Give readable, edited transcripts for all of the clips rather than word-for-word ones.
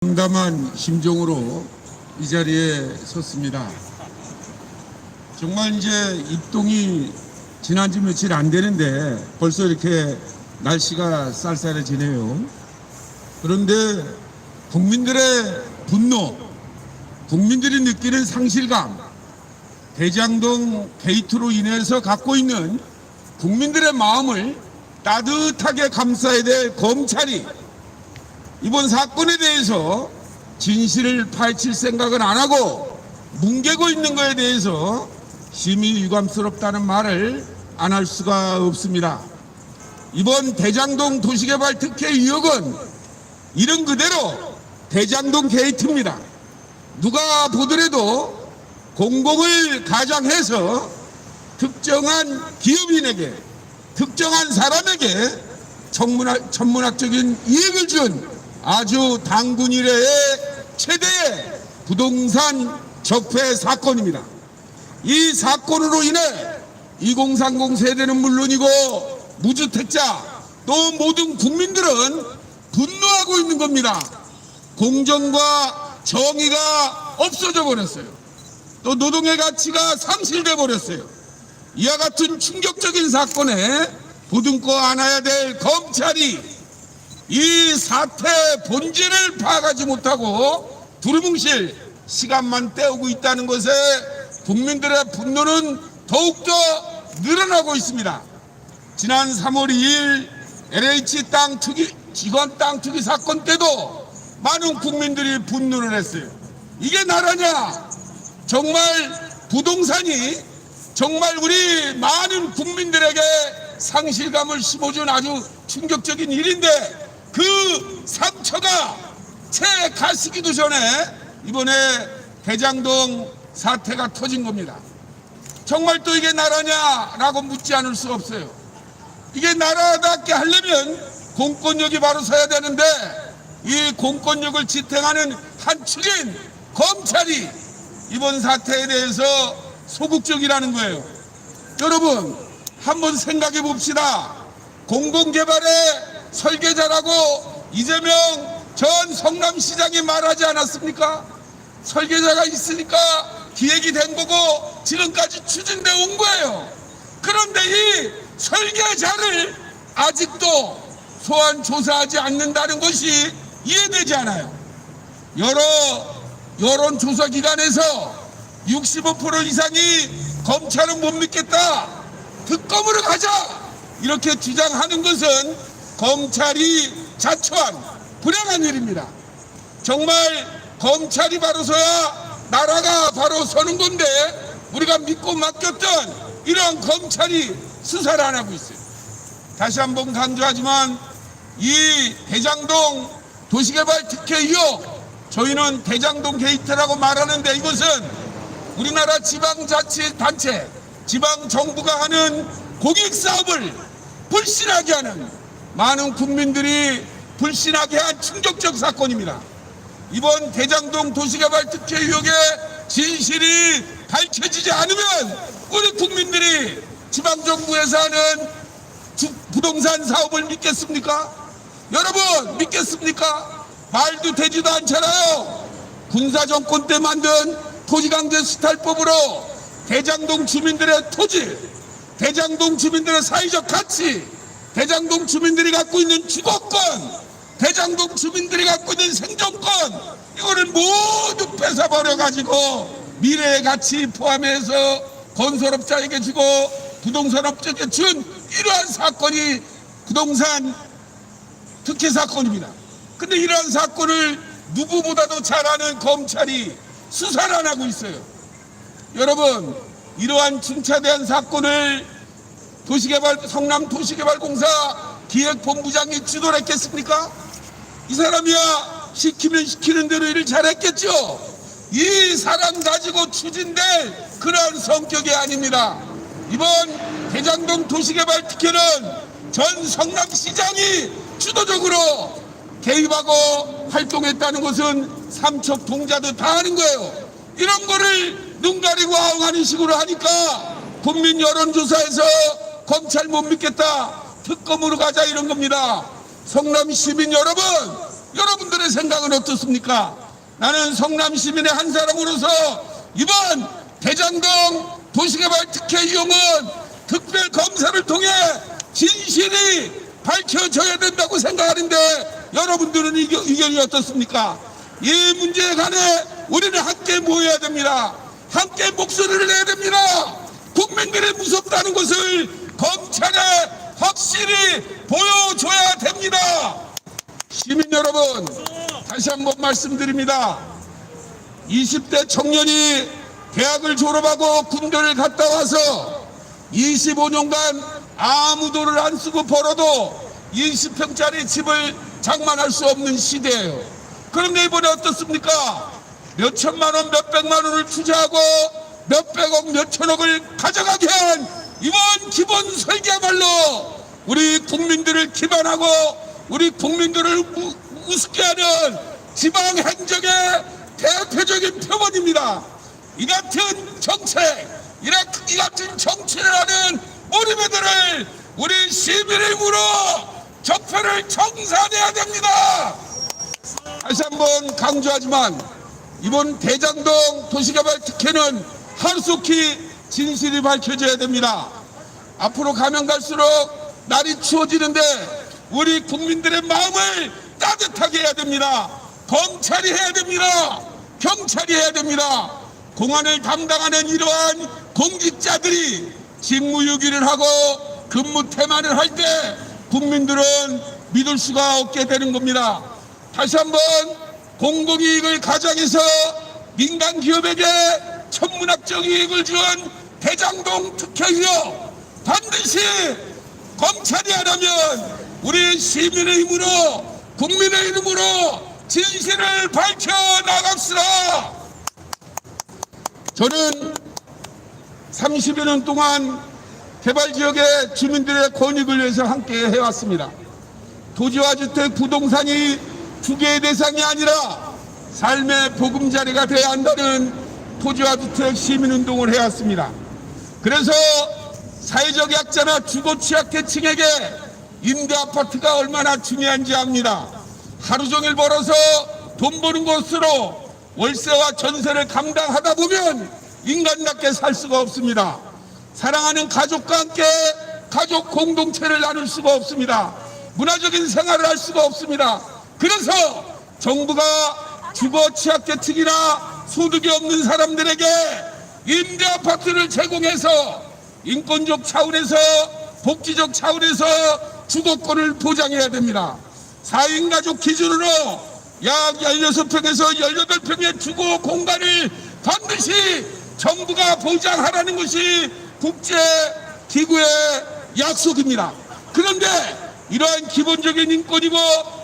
담담한 심정으로 이 자리에 섰습니다. 정말 이제 입동이 지난 지 며칠 안 되는데 벌써 이렇게 날씨가 쌀쌀해지네요. 그런데 국민들의 분노, 국민들이 느끼는 상실감, 대장동 게이트로 인해서 갖고 있는 국민들의 마음을 따뜻하게 감싸야 될 검찰이 이번 사건에 대해서 진실을 파헤칠 생각은 안 하고 뭉개고 있는 것에 대해서 심히 유감스럽다는 말을 안 할 수가 없습니다. 이번 대장동 도시개발 특혜 의혹은 이름 그대로 대장동 게이트입니다. 누가 보더라도 공공을 가장해서 특정한 기업인에게, 특정한 사람에게 천문학적인 이익을 준 아주 당군 이래의 최대의 부동산 적폐 사건입니다. 이 사건으로 인해 2030 세대는 물론이고 무주택자 또 모든 국민들은 분노하고 있는 겁니다. 공정과 정의가 없어져 버렸어요. 또 노동의 가치가 상실돼 버렸어요. 이와 같은 충격적인 사건에 보듬고 안아야 될 검찰이 이 사태 본질을 파악하지 못하고 두루뭉실 시간만 때우고 있다는 것에 국민들의 분노는 더욱더 늘어나고 있습니다. 지난 3월 2일 LH 직원 땅 투기 사건 때도 많은 국민들이 분노를 했어요. 이게 나라냐? 정말 부동산이 정말 우리 많은 국민들에게 상실감을 심어준 아주 충격적인 일인데 그 상처가 채 가시기도 전에 이번에 대장동 사태가 터진 겁니다. 정말 또 이게 나라냐라고 묻지 않을 수 없어요. 이게 나라답게 하려면 공권력이 바로 서야 되는데 이 공권력을 지탱하는 한 축인 검찰이 이번 사태에 대해서 소극적이라는 거예요. 여러분 한번 생각해 봅시다. 공공개발의 설계자라고 이재명 전 성남시장이 말하지 않았습니까? 설계자가 있으니까 기획이 된 거고 지금까지 추진돼 온 거예요. 그런데 이 설계자를 아직도 소환 조사하지 않는다는 것이 이해되지 않아요. 여러 여론조사기관에서 65% 이상이 검찰은 못 믿겠다, 특검으로 가자 이렇게 주장하는 것은 검찰이 자초한 불행한 일입니다. 정말 검찰이 바로 서야 나라가 바로 서는 건데 우리가 믿고 맡겼던 이러한 검찰이 수사를 안 하고 있어요. 다시 한번 강조하지만 이 대장동 도시개발 특혜 의혹, 저희는 대장동 게이트라고 말하는데 이것은 우리나라 지방자치단체, 지방정부가 하는 공익사업을 불신하게 하는, 많은 국민들이 불신하게 한 충격적 사건입니다. 이번 대장동 도시개발 특혜 의혹의 진실이 밝혀지지 않으면 우리 국민들이 지방정부에서 하는 부동산 사업을 믿겠습니까? 여러분 믿겠습니까? 말도 되지도 않잖아요. 군사정권 때 만든 토지강제 수탈법으로 대장동 주민들의 토지, 대장동 주민들의 사회적 가치, 대장동 주민들이 갖고 있는 주거권, 대장동 주민들이 갖고 있는 생존권, 이거를 모두 뺏어버려가지고 미래의 가치 포함해서 건설업자에게 주고 부동산업자에게 준 이러한 사건이 부동산 특혜 사건입니다. 근데 이러한 사건을 누구보다도 잘 아는 검찰이 수사를 안 하고 있어요. 여러분 이러한 중차대한 사건을 성남도시개발공사 기획본부장이 주도를 했겠습니까? 이 사람이야 시키면 시키는 대로 일을 잘했겠죠. 이 사람 가지고 추진될 그러한 성격이 아닙니다. 이번 대장동 도시개발 특혜는 전 성남시장이 주도적으로 개입하고 활동했다는 것은 삼척 동자도 다 아는 거예요. 이런 거를 눈 가리고 아웅하는 식으로 하니까 국민 여론조사에서 검찰 못 믿겠다, 특검으로 가자 이런 겁니다. 성남 시민 여러분, 여러분들의 생각은 어떻습니까? 나는 성남 시민의 한 사람으로서 이번 대장동 도시개발 특혜 이용은 특별검사를 통해 진실이 밝혀져야 된다고 생각하는데 여러분들은 의견이 어떻습니까? 이 문제에 관해 우리는 함께 모여야 됩니다. 함께 목소리를 내야 됩니다. 국민들이 무섭다는 것을 검찰에 확실히 보여줘야 됩니다. 시민 여러분, 다시 한번 말씀드립니다. 20대 청년이 대학을 졸업하고 군대를 갔다 와서 25년간 아무 돈을 안 쓰고 벌어도 20평짜리 집을 장만할 수 없는 시대예요. 그런데 이번에 어떻습니까? 몇 천만 원, 몇 백만 원을 투자하고 몇 백억, 몇 천억을 가져가게 한 이번 기본설계야말로 우리 국민들을 기반하고 우리 국민들을 우습게 하는 지방행정의 대표적인 표본입니다. 이 같은 정책, 이 같은 정치를 하는 우리들을 우리 시민의 힘으로 적폐를 청산해야 됩니다. 다시 한번 강조하지만 이번 대장동 도시개발 특혜는 하루속히 진실이 밝혀져야 됩니다. 앞으로 가면 갈수록 날이 추워지는데 우리 국민들의 마음을 따뜻하게 해야 됩니다. 검찰이 해야 됩니다. 경찰이 해야 됩니다. 공안을 담당하는 이러한 공직자들이 직무유기를 하고 근무 태만을 할 때 국민들은 믿을 수가 없게 되는 겁니다. 다시 한번 공공이익을 가장해서 민간 기업에게 천문학적 이익을 준 대장동 특혜 이용 반드시 검찰이 하려면 우리 시민의 힘으로 국민의 이름으로 진실을 밝혀나갑시다. 저는 30여 년 동안 개발지역의 주민들의 권익을 위해서 함께 해왔습니다. 토지와 주택, 부동산이 투기의 대상이 아니라 삶의 보금자리가 되어야 한다는 토지와 주택 시민운동을 해왔습니다. 그래서 사회적 약자나 주거 취약계층에게 임대아파트가 얼마나 중요한지 압니다. 하루 종일 벌어서 돈 버는 것으로 월세와 전세를 감당하다 보면 인간답게 살 수가 없습니다. 사랑하는 가족과 함께 가족 공동체를 나눌 수가 없습니다. 문화적인 생활을 할 수가 없습니다. 그래서 정부가 주거 취약계층이나 소득이 없는 사람들에게 임대아파트를 제공해서 인권적 차원에서 복지적 차원에서 주거권을 보장해야 됩니다. 4인 가족 기준으로 약 16평에서 18평의 주거 공간을 반드시 정부가 보장하라는 것이 국제기구의 약속입니다. 그런데 이러한 기본적인 인권이고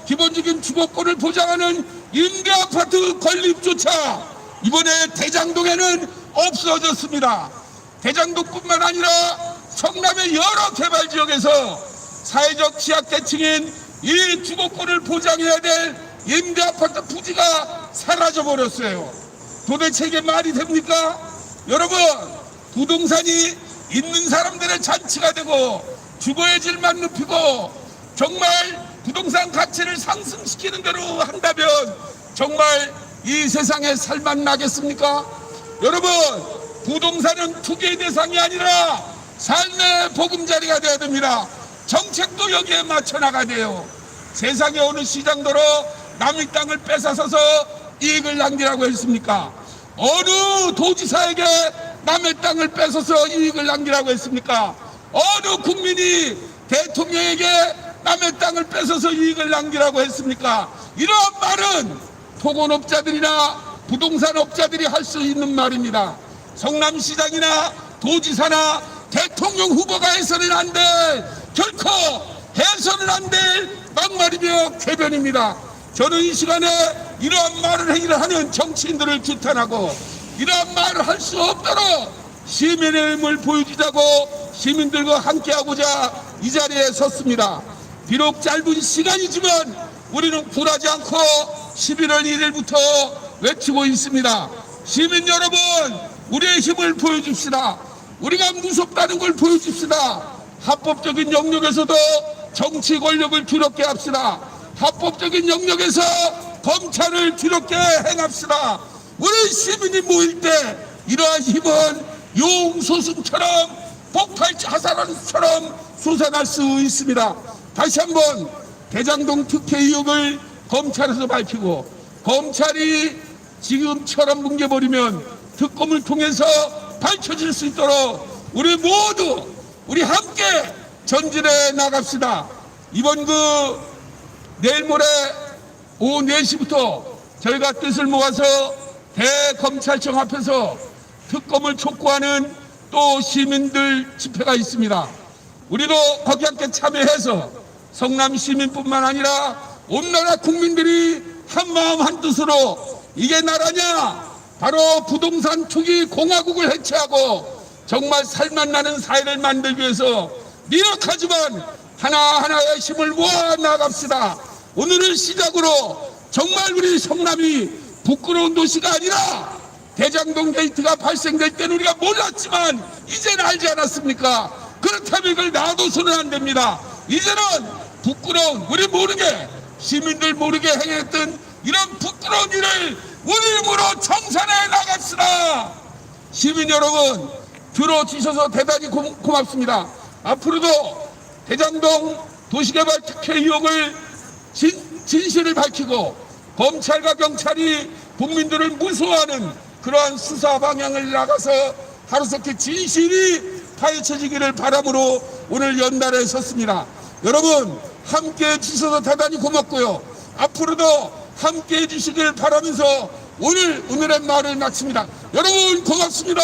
기본적인 주거권을 보장하는 임대아파트 건립조차 이번에 대장동에는 없어졌습니다. 대장동뿐만 아니라 성남의 여러 개발지역에서 사회적 취약계층인 이 주거권을 보장해야 될 임대아파트 부지가 사라져버렸어요. 도대체 이게 말이 됩니까? 여러분, 부동산이 있는 사람들의 잔치가 되고 주거의 질만 높이고 정말 부동산 가치를 상승시키는 대로 한다면 정말 이 세상에 살만 나겠습니까? 여러분, 부동산은 투기의 대상이 아니라 삶의 보금자리가 되어야 됩니다. 정책도 여기에 맞춰 나가야 돼요. 세상에 어느 시장도로 남의 땅을 뺏어서서 이익을 남기라고 했습니까? 어느 도지사에게 남의 땅을 뺏어서 이익을 남기라고 했습니까? 어느 국민이 대통령에게 남의 땅을 뺏어서 이익을 남기라고 했습니까? 이런 말은 토건업자들이나 부동산업자들이 할 수 있는 말입니다. 성남시장이나 도지사나 대통령 후보가 해서는 안 될, 결코 해서는 안 될 막말이며 궤변입니다. 저는 이 시간에 이러한 말을 하는 정치인들을 규탄하고 이러한 말을 할 수 없도록 시민의 힘을 보여주자고 시민들과 함께하고자 이 자리에 섰습니다. 비록 짧은 시간이지만 우리는 굴하지 않고 11월 1일부터 외치고 있습니다. 시민 여러분, 우리의 힘을 보여줍시다. 우리가 무섭다는 걸 보여줍시다. 합법적인 영역에서도 정치 권력을 두렵게 합시다. 합법적인 영역에서 검찰을 뒤롭게 행합시다. 우리 시민이 모일 때 이러한 힘은 용소승처럼 폭발적 화산처럼 솟아날 수 있습니다. 다시 한번 대장동 특혜 의혹을 검찰에서 밝히고 검찰이 지금처럼 뭉개버리면 특검을 통해서 밝혀질 수 있도록 우리 모두 우리 함께 전진해 나갑시다. 이번 내일 모레 오후 4시부터 저희가 뜻을 모아서 대검찰청 앞에서 특검을 촉구하는 또 시민들 집회가 있습니다. 우리도 거기 함께 참여해서 성남 시민뿐만 아니라 온 나라 국민들이 한마음 한뜻으로 이게 나라냐? 바로 부동산 투기 공화국을 해체하고 정말 살맛나는 사회를 만들기 위해서 미력하지만 하나하나의 힘을 모아 나갑시다. 오늘을 시작으로 정말 우리 성남이 부끄러운 도시가 아니라 대장동 게이트가 발생될 때는 우리가 몰랐지만 이제는 알지 않았습니까? 그렇다면 이걸 놔둬서는 안 됩니다. 이제는 부끄러운 우리 모르게 시민들 모르게 행했던 이런 부끄러운 일을 우리 힘으로 청산해 나갑시다. 시민 여러분 들어주셔서 대단히 고맙습니다. 앞으로도 대장동 도시개발 특혜 의혹을 진실을 밝히고 검찰과 경찰이 국민들을 무서워하는 그러한 수사 방향을 나가서 하루속히 진실이 파헤쳐지기를 바람으로 오늘 연단에 섰습니다. 여러분 함께해 주셔서 대단히 고맙고요. 앞으로도 함께해 주시길 바라면서 오늘의 말을 마칩니다. 여러분 고맙습니다.